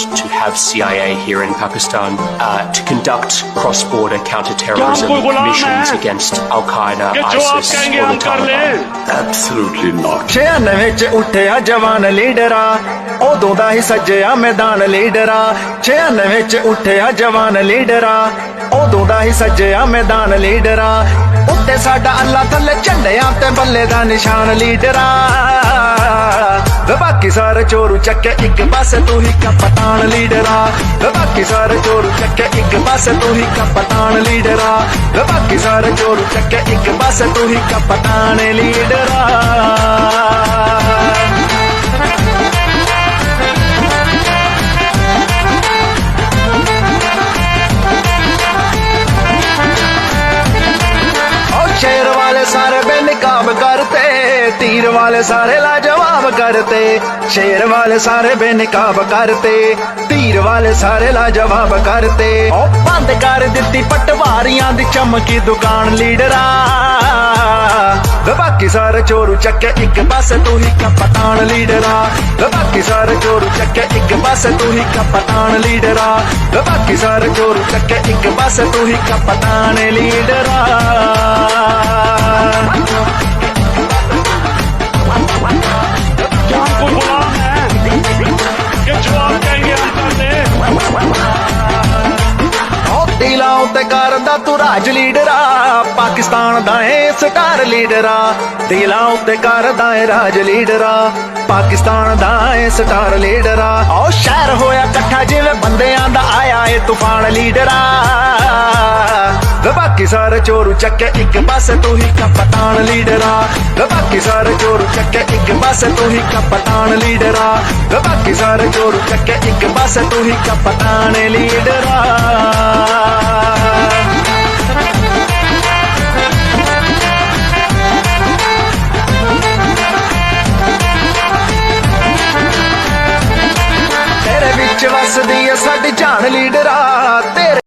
to have CIA here in Pakistan to conduct cross-border counter-terrorism missions against Al-Qaeda, ISIS or the Taliban? Absolutely not. 96 ਚ ਉੱਠਿਆ ਜਵਾਨ ਲੀਡਰਾ ਉਦੋਂ ਦਾ ਹੀ ਸੱਜਿਆ ਮੈਦਾਨ ਲੀਡਰਾ 96 ਚ ਉੱਠਿਆ ਜਵਾਨ ਲੀਡਰਾ ਉਦੋਂ ਦਾ ਹੀ ਸੱਜਿਆ ਮੈਦਾਨ ਲੀਡਰਾ ਉੱਤੇ ਸਾਡਾ ਅੱਲਾ ਥੱਲੇ ਝੰਡਿਆਂ ਤੇ ਬੱਲੇ ਦਾ ਨਿਸ਼ਾਨ ਲੀਡਰਾ ਬਾਕੀ ਸਾਰੇ ਚੋਰੂ ਚੱਕੇ ਇੱਕ ਪਾਸੇ ਤੂੰ ਹੀ ਕਪਤਾਨ ਲੀਡਰਾ ਬਾਕੀ ਸਾਰੇ ਚੋਰੂ ਚੱਕੇ ਇੱਕ ਪਾਸੇ ਤੂੰ ਹੀ ਕਪਤਾਨ ਲੀਡਰਾ ਬਾਕੀ ਸਾਰੇ ਚੋਰੂ ਚੱਕੇ ਇੱਕ ਪਾਸੇ ਤੂੰ ਹੀ ਕਪਤਾਨ ਲੀਡਰਾ शेर वाले सारे बेनकाब करते तीर वाले सारे लाजवाब करते शेर वाले सारे बेनकाब करते तीर वाले सारे लाजवाब करते ओ बंद कर दित्ती पटवारियां दी चमकी दुकान लीडरा बाकी सारे चोरू चक्के एक पासे तू ही कपतान लीडरा बाकी सारे चोरू चक्के एक पासे तू ही कपतान लीडरा बाकी सारे चोरू चक्के एक पासे तू ही कपतान लीडरा दिलां उत्ते करदा तू राज लीडरा पाकिस्तान दा ए स्टार लीडरा दिलां उत्ते करदा ए राज लीडरा पाकिस्तान दा ए स्टार लीडरा ओ शहर होया कट्ठा जिवें बंदियां दा आया ए तूफान लीडरा बाकी सारे चोरू चक्के एक पासे तू ही कपतान लीडरा बाकी सारे चोरू चक्के एक पासे तू ही कपतान लीडरा बाकी सारे चोरू चक्के एक पासे तू ही कपतान लीडरा तेरे विच वसदी है साडी जान लीडरा तेरे